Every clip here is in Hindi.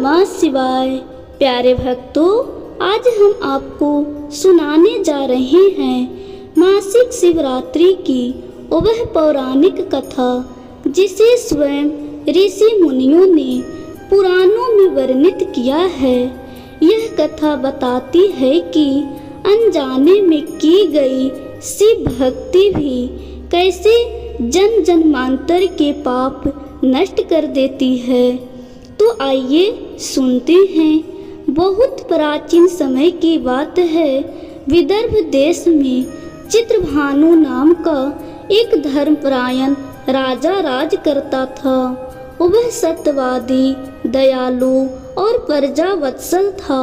नमः शिवाय। प्यारे भक्तों, आज हम आपको सुनाने जा रहे हैं मासिक शिवरात्रि की वह पौराणिक कथा जिसे स्वयं ऋषि मुनियों ने पुराणों में वर्णित किया है। यह कथा बताती है कि अनजाने में की गई शिव भक्ति भी कैसे जन्म जन्मांतर के पाप नष्ट कर देती है। तो आइए सुनते हैं। बहुत प्राचीन समय की बात है। विदर्भ देश में चित्रभानु नाम का एक धर्मपरायण राजा राज करता था। वह सत्यवादी, दयालु और प्रजा वत्सल था।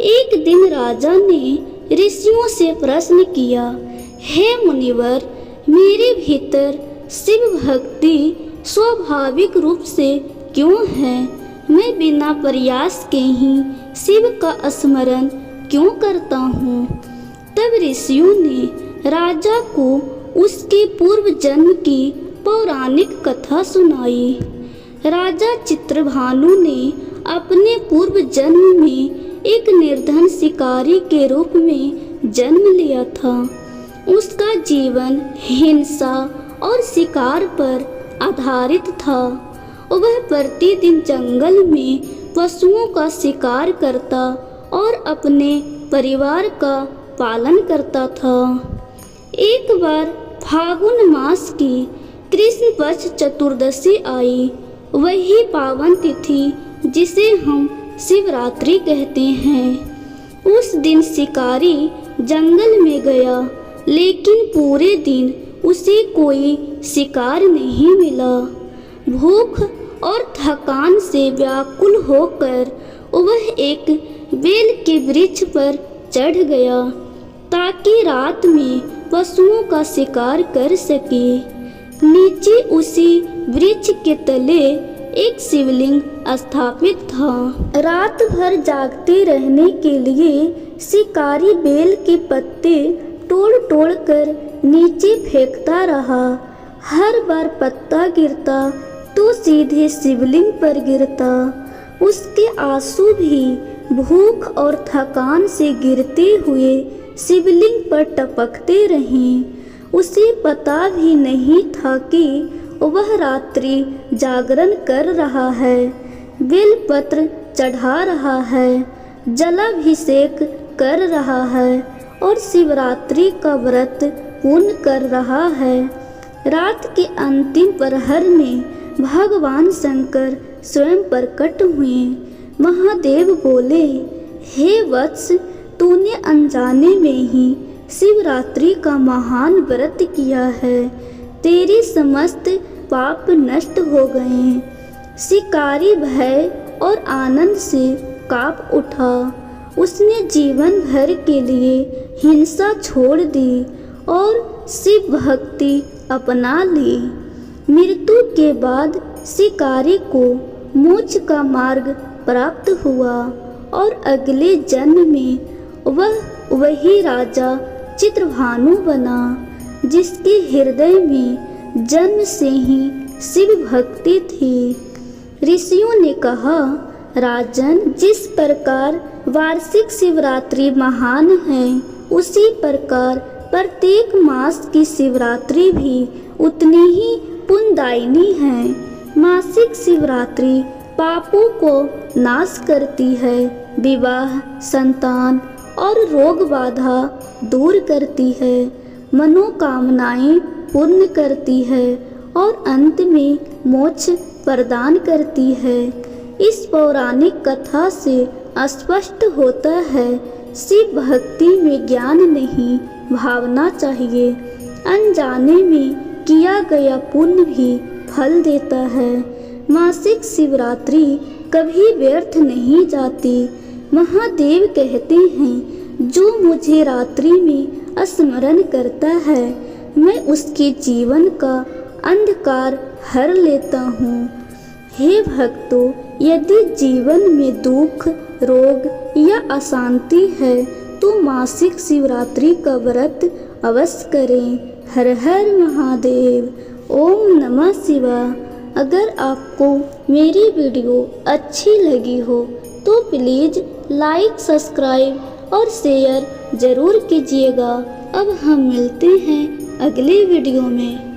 एक दिन राजा ने ऋषियों से प्रश्न किया, हे मुनिवर, मेरे भीतर शिव भक्ति स्वाभाविक रूप से क्यों है? मैं बिना प्रयास के ही शिव का स्मरण क्यों करता हूँ? तब ऋषियों ने राजा को उसके पूर्व जन्म की पौराणिक कथा सुनाई। राजा चित्रभानु ने अपने पूर्व जन्म में एक निर्धन शिकारी के रूप में जन्म लिया था। उसका जीवन हिंसा और शिकार पर आधारित था। वह प्रतिदिन जंगल में पशुओं का शिकार करता और अपने परिवार का पालन करता था। एक बार फागुन मास की कृष्ण पक्ष चतुर्दशी आई, वही पावन तिथि जिसे हम शिवरात्रि कहते हैं। उस दिन शिकारी जंगल में गया, लेकिन पूरे दिन उसे कोई शिकार नहीं मिला। भूख और थकान से व्याकुल होकर वह एक बेल के वृक्ष पर चढ़ गया ताकि रात में पशुओं का शिकार कर सके। नीचे उसी वृक्ष के तले एक शिवलिंग स्थापित था। रात भर जागते रहने के लिए शिकारी बेल के पत्ते तोड़ तोड़ कर नीचे फेंकता रहा। हर बार पत्ता गिरता तो सीधे शिवलिंग पर गिरता। उसके आंसू भी भूख और थकान से गिरते हुए शिवलिंग पर टपकते रहे। उसे पता भी नहीं था कि वह रात्रि जागरण कर रहा है, बेलपत्र चढ़ा रहा है, जलाभिषेक कर रहा है और शिवरात्रि का व्रत पूर्ण कर रहा है। रात के अंतिम प्रहर में भगवान शंकर स्वयं प्रकट हुए। महादेव बोले, हे वत्स, तूने अनजाने में ही शिवरात्रि का महान व्रत किया है। तेरे समस्त पाप नष्ट हो गए। शिकारी भय और आनंद से कांप उठा। उसने जीवन भर के लिए हिंसा छोड़ दी और शिव भक्ति अपना ली। मृत्यु के बाद शिकारी को मोक्ष का मार्ग प्राप्त हुआ और अगले जन्म में वह वही राजा चित्रभानु बना जिसके हृदय में जन्म से ही शिव भक्ति थी। ऋषियों ने कहा, राजन, जिस प्रकार वार्षिक शिवरात्रि महान है, उसी प्रकार प्रत्येक मास की शिवरात्रि भी उतनी ही पुण्यदायिनी है। मासिक शिवरात्रि पापों को नाश करती है, विवाह, संतान और रोग बाधा दूर करती है, मनोकामनाएं पूर्ण करती है और अंत में मोक्ष प्रदान करती है। इस पौराणिक कथा से स्पष्ट होता है, शिव भक्ति में ज्ञान नहीं, भावना चाहिए। अनजाने में किया गया पुण्य भी फल देता है। मासिक शिवरात्रि कभी व्यर्थ नहीं जाती। महादेव कहते हैं, जो मुझे रात्रि में स्मरण करता है, मैं उसके जीवन का अंधकार हर लेता हूँ। हे भक्तों, यदि जीवन में दुख, रोग या अशांति है तो मासिक शिवरात्रि का व्रत अवश्य करें। हर हर महादेव। ओम नमः शिवाय। अगर आपको मेरी वीडियो अच्छी लगी हो तो प्लीज़ लाइक, सब्सक्राइब और शेयर ज़रूर कीजिएगा। अब हम मिलते हैं अगले वीडियो में।